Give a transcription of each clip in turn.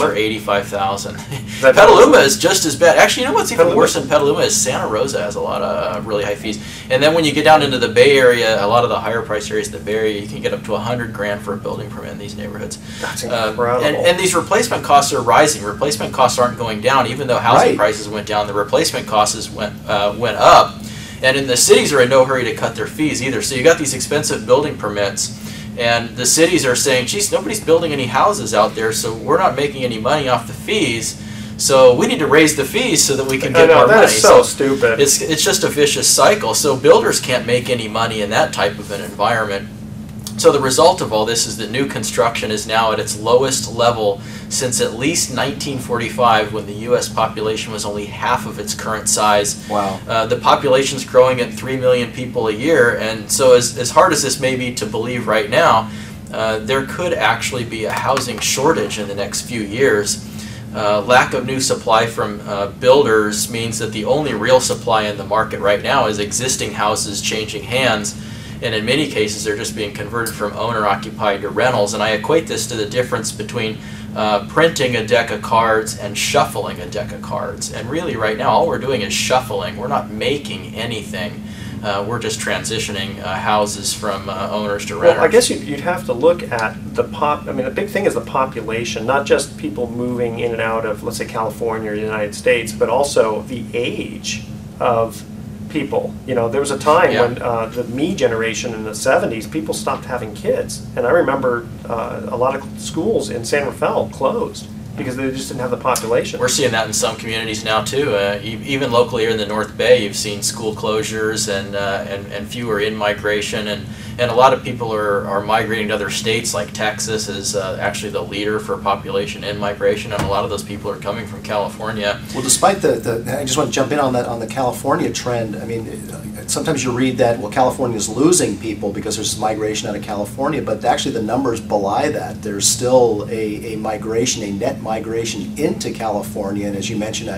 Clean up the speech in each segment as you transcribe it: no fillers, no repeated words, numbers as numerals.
for 85,000. Petaluma is just as bad. Actually, you know what's even worse than Petaluma is Santa Rosa has a lot of really high fees. And then when you get down into the Bay Area, a lot of the higher price areas of the Bay Area, you can get up to $100,000 for a building permit in these neighborhoods. That's incredible. And these replacement costs are rising. Replacement costs aren't going down, even though housing prices went down. The replacement costs went up. And in the cities are in no hurry to cut their fees either. So you got these expensive building permits. And the cities are saying, geez, nobody's building any houses out there, so we're not making any money off the fees. So we need to raise the fees so that we can get more money. That is so stupid. It's just a vicious cycle. So builders can't make any money in that type of an environment. So the result of all this is that new construction is now at its lowest level since at least 1945, when the U.S. population was only half of its current size. Wow. The population's growing at 3 million people a year, and so as hard as this may be to believe right now, there could actually be a housing shortage in the next few years. Lack of new supply from builders means that the only real supply in the market right now is existing houses changing hands. And in many cases, they're just being converted from owner-occupied to rentals. And I equate this to the difference between printing a deck of cards and shuffling a deck of cards. And really, right now, all we're doing is shuffling. We're not making anything. We're just transitioning houses from owners to renters. Well, I guess you'd have to look at the the big thing is the population, not just people moving in and out of, let's say, California or the United States, but also the age of people. You know, there was a time when the me generation in the 70s, people stopped having kids. And I remember a lot of schools in San Rafael closed because they just didn't have the population. We're seeing that in some communities now too. Even locally here in the North Bay, you've seen school closures and fewer in-migration, and a lot of people are migrating to other states. Like Texas is actually the leader for population in-migration, and a lot of those people are coming from California. Well, despite I just want to jump in on that, on the California trend. I mean, sometimes you read that, well, California is losing people because there's migration out of California, but actually the numbers belie that. There's still a migration, a net migration into California, and as you mentioned,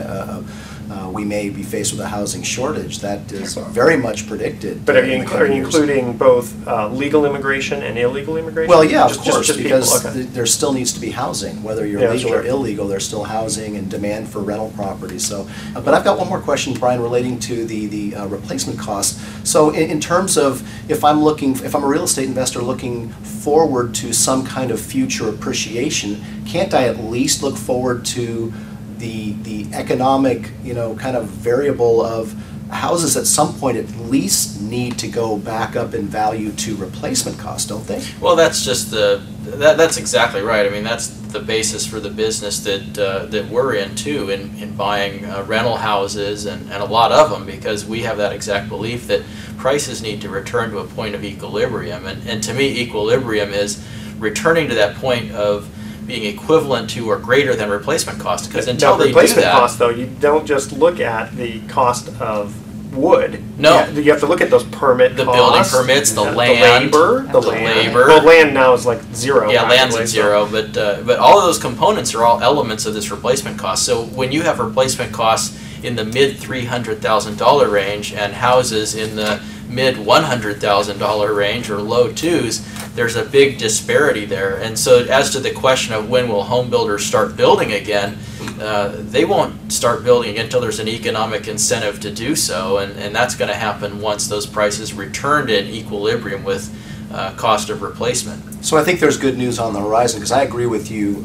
we may be faced with a housing shortage. That is very much predicted. But are you including both legal immigration and illegal immigration? Well, yeah, of course, because okay. there still needs to be housing. Whether you're legal or illegal, there's still housing and demand for rental properties. So, but I've got one more question, Brian, relating to the replacement costs. So in terms of, if I'm a real estate investor looking forward to some kind of future appreciation, can't I at least look forward to the economic, kind of variable of houses at some point at least need to go back up in value to replacement cost, don't they? Well, that's just that's exactly right. I mean, that's the basis for the business that we're in too, in buying rental houses and a lot of them, because we have that exact belief that prices need to return to a point of equilibrium. And to me, equilibrium is returning to that point of being equivalent to or greater than replacement cost. Because until they do that, replacement cost, though, you don't just look at the cost of wood. No, you have to look at those permit the costs, building permits, the land, the labor. Well, land now is like zero. Yeah, land's at zero, but all of those components are all elements of this replacement cost. So when you have replacement costs in the mid $300,000 range and houses in the mid $100,000 range or low twos, there's a big disparity there. And so as to the question of when will home builders start building again, they won't start building again until there's an economic incentive to do so, and that's going to happen once those prices return to an equilibrium with cost of replacement. So I think there's good news on the horizon, because I agree with you.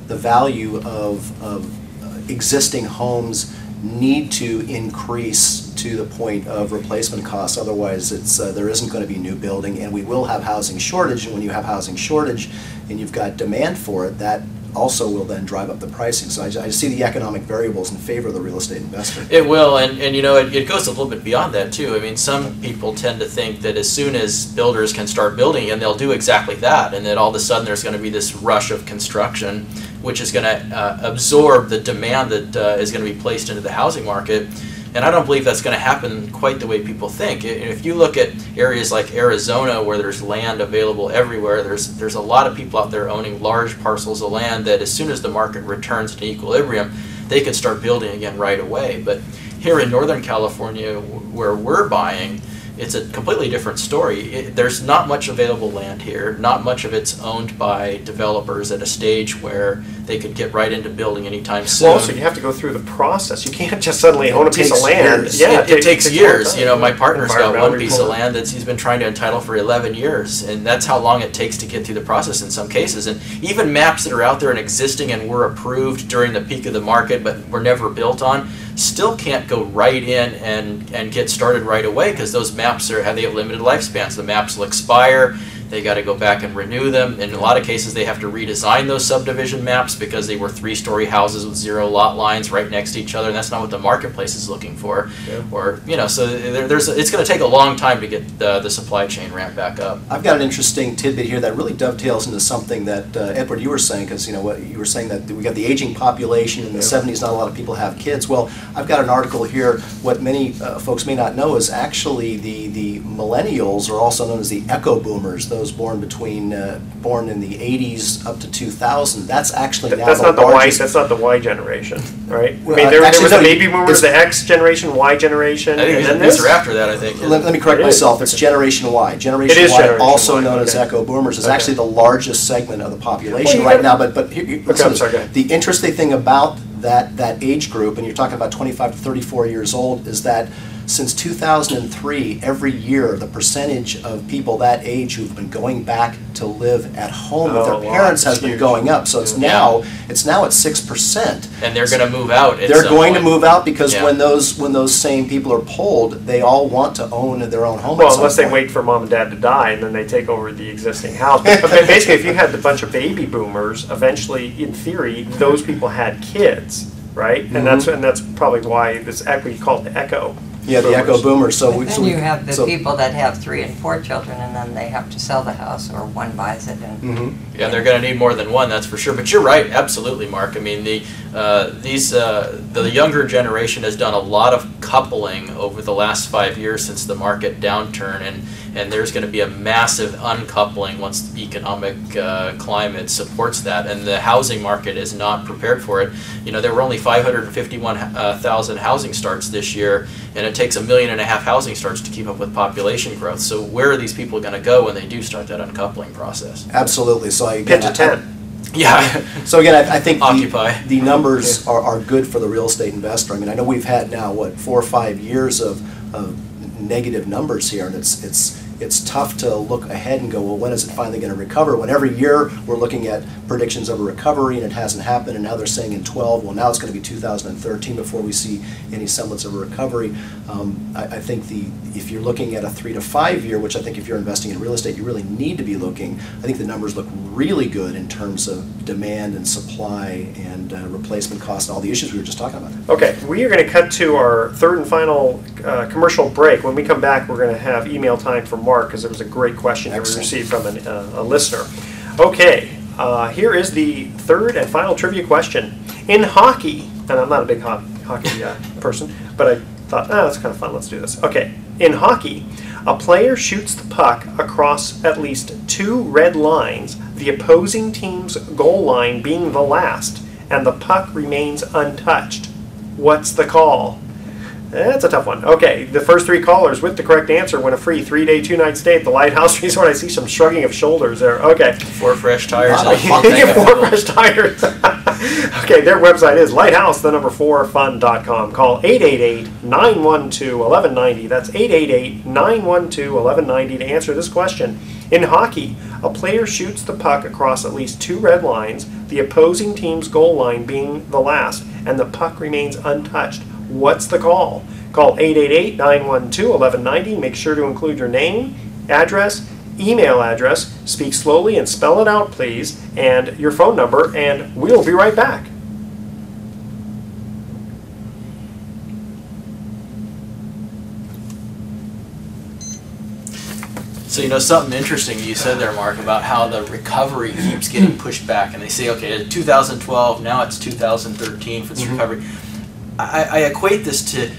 The value of existing homes need to increase to the point of replacement costs. Otherwise, there isn't going to be new building, and we will have housing shortage. And when you have housing shortage and you've got demand for it, that also will then drive up the pricing. So I see the economic variables in favor of the real estate investor. It will, and it goes a little bit beyond that too. I mean, some people tend to think that as soon as builders can start building, and they'll do exactly that, and that all of a sudden there's going to be this rush of construction, which is going to absorb the demand that is going to be placed into the housing market. And I don't believe that's going to happen quite the way people think. If you look at areas like Arizona, where there's land available everywhere, there's a lot of people out there owning large parcels of land that as soon as the market returns to equilibrium, they could start building again right away. But here in Northern California, where we're buying, it's a completely different story. There's not much available land here. Not much of it's owned by developers at a stage where they could get right into building anytime soon. Well, also you have to go through the process. You can't just suddenly own a piece of land. Years. Yeah, it takes years. time. You know, my partner's got one Environmental piece of report. land that he's been trying to entitle for 11 years, and that's how long it takes to get through the process in some cases. And even maps that are out there and existing and were approved during the peak of the market but were never built on, still can't go right in and get started right away, because those maps they have limited lifespans. The maps will expire. They got to go back and renew them. In a lot of cases, they have to redesign those subdivision maps because they were 3-story houses with 0 lot lines right next to each other, and that's not what the marketplace is looking for. Yeah. Or so it's going to take a long time to get the supply chain ramped back up. I've got an interesting tidbit here that really dovetails into something that Edward, you were saying, because what you were saying that we got the aging population in the 70s. Not a lot of people have kids. Well, I've got an article here. What many folks may not know is actually the millennials are also known as the echo boomers. Those born in the 80s up to 2000. That's actually now That's the not the Y. largest. That's not the Y generation, right? Well, I mean, there actually, was no, the baby boomers, it's- the X generation, Y generation, I think and then these this. are after that, I think. Let me correct It is. myself. It's Generation Y. Generation It is Y, Generation also Y, known as okay. echo boomers, is Okay. actually the largest segment of the population Well, right now. But here, listen, I'm sorry, go ahead. the interesting thing about that age group, and you're talking about 25 to 34 years old, is that since 2003, every year, the percentage of people that age who've been going back to live at home with Oh, their wow, parents that's has been huge. going up. So it's Yeah. now at 6%. And they're going to move out at They're some going to point. move out because Yeah. when those same people are polled, they all want to own their own home. Well, at some unless they point. wait for mom and dad to die and then they take over the existing house. But basically, if you had a bunch of baby boomers, eventually, in theory, those people had kids, right? And that's probably why this we call it the echo. Yeah, the echo boomers. So But we, then you have the so- people that have 3 and 4 children, and then they have to sell the house, or one buys it and. Mhm. Yeah, they're going to need more than one, that's for sure. But you're right, absolutely, Mark. I mean, the younger generation has done a lot of coupling over the last 5 years since the market downturn, and there's going to be a massive uncoupling once the economic climate supports that, and the housing market is not prepared for it. You know, there were only 551,000 housing starts this year, and it takes 1.5 million housing starts to keep up with population growth. So where are these people going to go when they do start that uncoupling process? Absolutely. So Pitch a tent. Yeah. So again, I think Occupy. the numbers are good for the real estate investor. I mean, I know we've had now 4 or 5 years of negative numbers here, and it's tough to look ahead and go, well, when is it finally going to recover? When every year we're looking at predictions of a recovery and it hasn't happened, and now they're saying in 12, well, now it's going to be 2013 before we see any semblance of a recovery. I think if you're looking at a 3 to 5 year, which I think if you're investing in real estate, you really need to be looking, I think the numbers look really good in terms of demand and supply and replacement costs and all the issues we were just talking about. Okay, we are going to cut to our third and final commercial break. When we come back, we're going to have email time for Mark, because there was a great question that we Excellent. received from a listener. Okay, here is the third and final trivia question. In hockey, and I'm not a big hockey person, but I thought, that's kind of fun, let's do this. Okay, in hockey, a player shoots the puck across at least 2 red lines, the opposing team's goal line being the last, and the puck remains untouched. What's the call? That's a tough one. Okay, the first 3 callers with the correct answer win a free 3-day, 2-night stay at the Lighthouse Resort. I see some shrugging of shoulders there. Okay. 4 fresh tires. Wow. I'll take it. 4 fresh tires. Okay, their website is lighthouse4fun.com. Call 888-912-1190. That's 888-912-1190 to answer this question. In hockey, a player shoots the puck across at least 2 red lines, the opposing team's goal line being the last, and the puck remains untouched. What's the call? Call 888-912-1190. Make sure to include your name, address, email address, speak slowly and spell it out, please, and your phone number, and we'll be right back. So, you know, something interesting you said there, Mark, about how the recovery keeps getting pushed back. And they say, okay, 2012, now it's 2013 for this recovery. I equate this to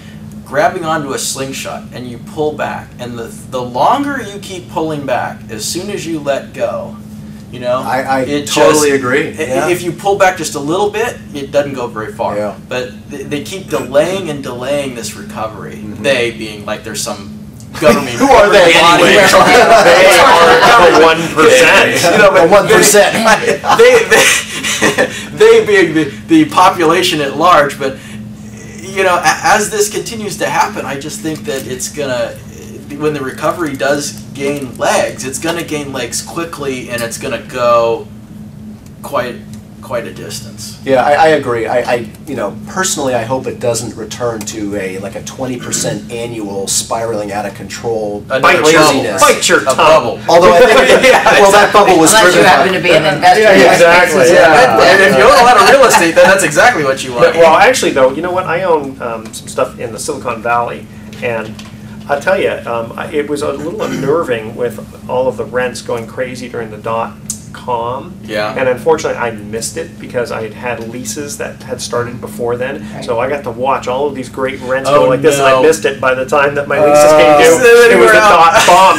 grabbing onto a slingshot and you pull back. And the longer you keep pulling back, as soon as you let go, you know, I it totally just, agree. Yeah. If you pull back just a little bit, it doesn't go very far. Yeah. But they keep delaying and delaying this recovery. They being like there's some government. Who are they body. anyway? They are the 1%. You know, but 1%. they being the population at large, but you know, as this continues to happen, I just think that it's gonna, when the recovery does gain legs, it's gonna gain legs quickly, and it's gonna go quite a distance. Yeah, I agree. I you know, personally, I hope it doesn't return to like a 20% annual spiraling out of control craziness. Bite your tongue. Bubble. Although I think, well, that bubble was Unless you driven happen by, to be an investor. Yeah, exactly, yeah. And if you own a lot of real estate, then that's exactly what you want. Well, actually, though, you know what? I own some stuff in the Silicon Valley, and I'll tell you, it was a little unnerving with all of the rents going crazy during the .com. Yeah. And unfortunately, I missed it because I had leases that had started before then. Right. So I got to watch all of these great rents Oh, go like this, and I no. missed it by the time that my leases came due. So It was the anywhere .bomb.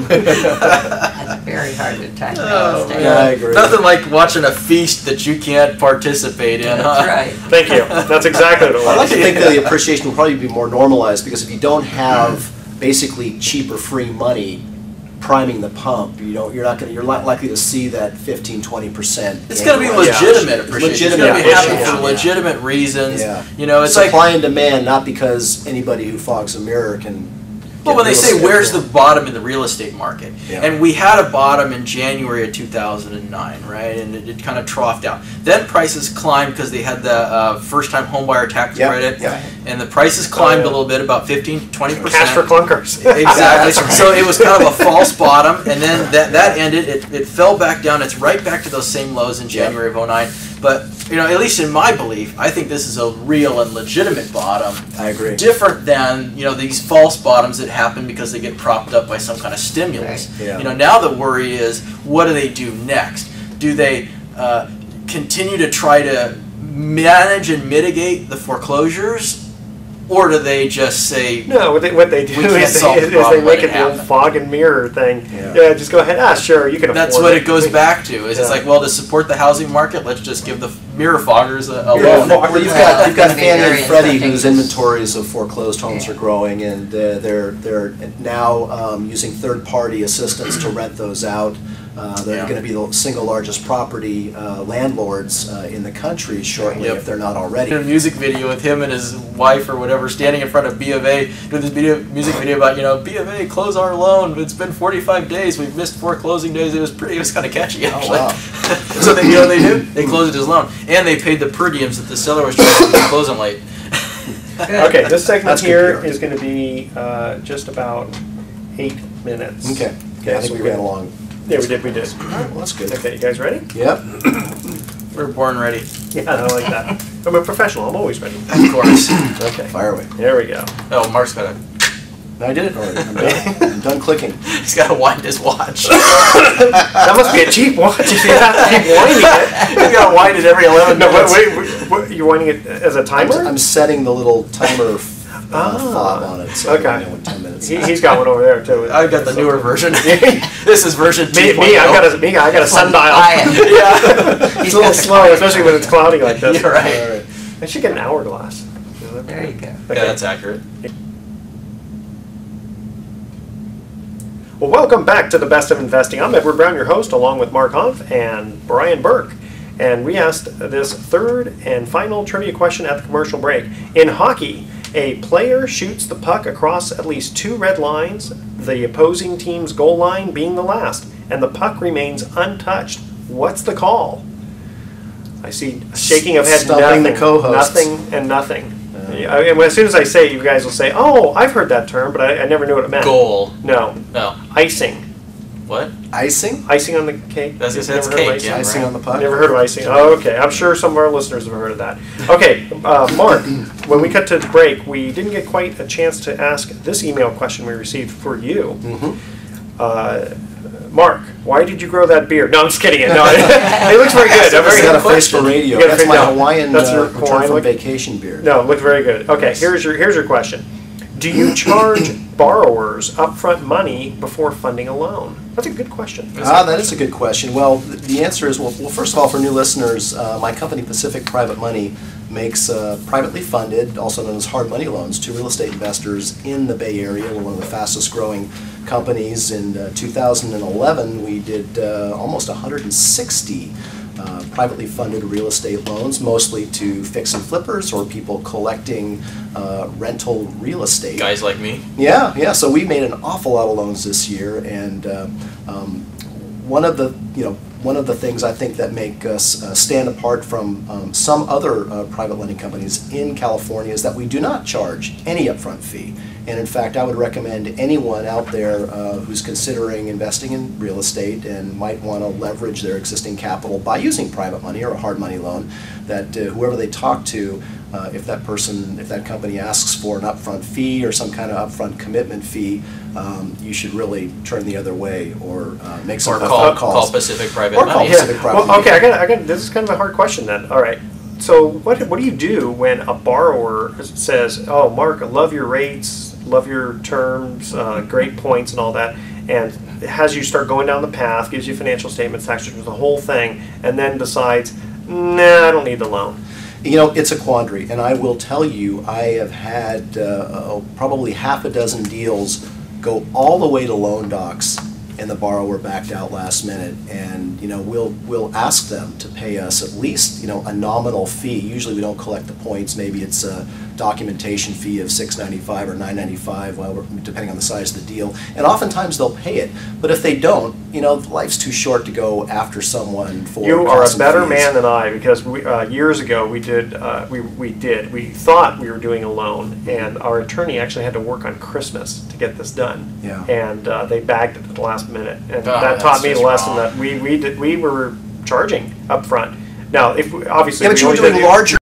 That's very hard to time real Oh, estate. yeah, I agree. Nothing like watching a feast that you can't participate in, huh? That's right. Thank you. That's exactly what it I like was. to think that the appreciation will probably be more normalized, because if you don't have basically cheap or free money priming the pump, you're not likely to see that 15-20%. It's going to be annual legitimate appreciation. It's going to be Yeah, happening yeah. for legitimate reasons. Yeah. You know, it's supply like, and demand, not because anybody who fogs a mirror can. well, when they real say estate. where's the bottom in the real estate market, Yeah. and we had a bottom in January of 2009, right, and it kind of troughed out. Then prices climbed because they had the first-time homebuyer tax Yep, credit, yep. and the prices climbed yeah. a little bit, about 15-20%. Cash for clunkers. Exactly. So it was kind of a false bottom, and then that ended. It fell back down. It's right back to those same lows in January of 09. But you know, at least in my belief, I think this is a real and legitimate bottom. I agree. Different than, you know, these false bottoms that happen because they get propped up by some kind of stimulus. Right. Yeah. You know, now the worry is, what do they do next? Do they continue to try to manage and mitigate the foreclosures? Or do they just say, No, what they do We can't is solve the they problem, make let it it the old happen. fog and mirror thing. Yeah. Just go ahead. Sure, you can afford it. that's what it goes back to. Is it's Yeah. like, well, to support the housing market, let's just give the mirror foggers a Yeah, loan. fog- Well, you've Well, got it's gonna be Fannie very and Freddie interesting. whose inventories of foreclosed homes Yeah. are growing, and they're now using third-party assistance to rent those out. They're Yeah. going to be the single largest property landlords in the country shortly, Yep. if they're not Did a already. music video with him and his wife or whatever standing in front of B of A doing this music video about, you know, B of A, close our loan. It's been 45 days. We've missed 4 closing days. It was kind of catchy, actually. wow. So they, you know what they do? They closed his loan. And they paid the per diems that the seller was charging to close him late. Okay, this segment That's good here PR. is going to be just about 8 minutes. Okay, I think so we we're ran good. along. Yeah, we did. All right, well, that's good. Okay, you guys ready? Yep. We're born ready. Yeah, I like that. I'm a professional. I'm always ready. Of course. Okay, Fire away. there we go. Oh, Mark's got to. No, I did it already. I'm done. I'm done clicking. He's got to wind his watch. That must be a cheap watch if you have to keep winding it. He's got to wind it every 11 No, minutes. wait, you're winding it as a timer? I'm setting the little timer fob on it, so I Okay. know when 10 minutes. He's got one over there too. I've got the newer version. This is version 2.0. I got a sundial. Yeah. It's a little slow, especially when it's cloudy like this. You're right. All right. I should get an hourglass. There you go. Yeah, that's accurate. Well, welcome back to the Best of Investing. I'm Edward Brown, your host, along with Mark Humph and Brian Burke. And we asked this third and final trivia question at the commercial break. In hockey, a player shoots the puck across at least 2 red lines, the opposing team's goal line being the last, and the puck remains untouched. What's the call? I see a shaking of head. Stumping the nothing, co-hosts. Nothing and nothing. And as soon as I say it, you guys will say, "Oh, I've heard that term, but I never knew what it meant." Goal. No, No. icing. What? Icing? Icing on the cake. That's You've it's never heard of cake, yeah. Icing on the puck? Never heard of icing. Oh, okay. I'm sure some of our listeners have heard of that. Okay, Mark, when we cut to the break, we didn't get quite a chance to ask this email question we received for you. Mark, why did you grow that beard? No, I'm just kidding. No, it looks very good. I've Very got good a face for question. radio. You got a That's face- my no, Hawaiian that's your return Hawaiian from look? vacation beard. No, it looked very good. Okay, here's your question. Do you charge borrowers upfront money before funding a loan? That's a good question. That is a good question. Well, the answer is, well, first of all, for new listeners, my company, Pacific Private Money, makes privately funded, also known as hard money loans, to real estate investors in the Bay Area. We're one of the fastest growing companies. In 2011, we did almost 160 privately funded real estate loans, mostly to fix and flippers or people collecting rental real estate. Guys like me. Yeah. So we made an awful lot of loans this year, and one of the things I think that make us stand apart from some other private lending companies in California is that we do not charge any upfront fee. And in fact, I would recommend anyone out there who's considering investing in real estate and might want to leverage their existing capital by using private money or a hard money loan, that whoever they talk to, if that company asks for an upfront fee or some kind of upfront commitment fee, you should really turn the other way or make some call calls. Pacific Private Or Money. call Pacific Private Well, Money. okay, I got. This is kind of a hard question then. All right. So what do you do when a borrower says, "Oh, Mark, I love your rates, love your terms, great points, and all that," and has you start going down the path, gives you financial statements, tax returns, the whole thing, and then decides, "Nah, I don't need the loan." You know, it's a quandary, and I will tell you, I have had probably half a dozen deals go all the way to loan docs, and the borrower backed out last minute. And we'll ask them to pay us at least a nominal fee. Usually we don't collect the points. Maybe it's a documentation fee of $6.95 or $9.95, depending on the size of the deal. And oftentimes they'll pay it. But if they don't, life's too short to go after someone for. You are a constant better fees. man than I, because years ago we thought we were doing a loan, and our attorney actually had to work on Christmas to get this done. Yeah. And they bagged it at the last minute, and that that's taught me the just lesson wrong. that we were charging up front. Now, if we, obviously Yeah, but we you were only did doing the- larger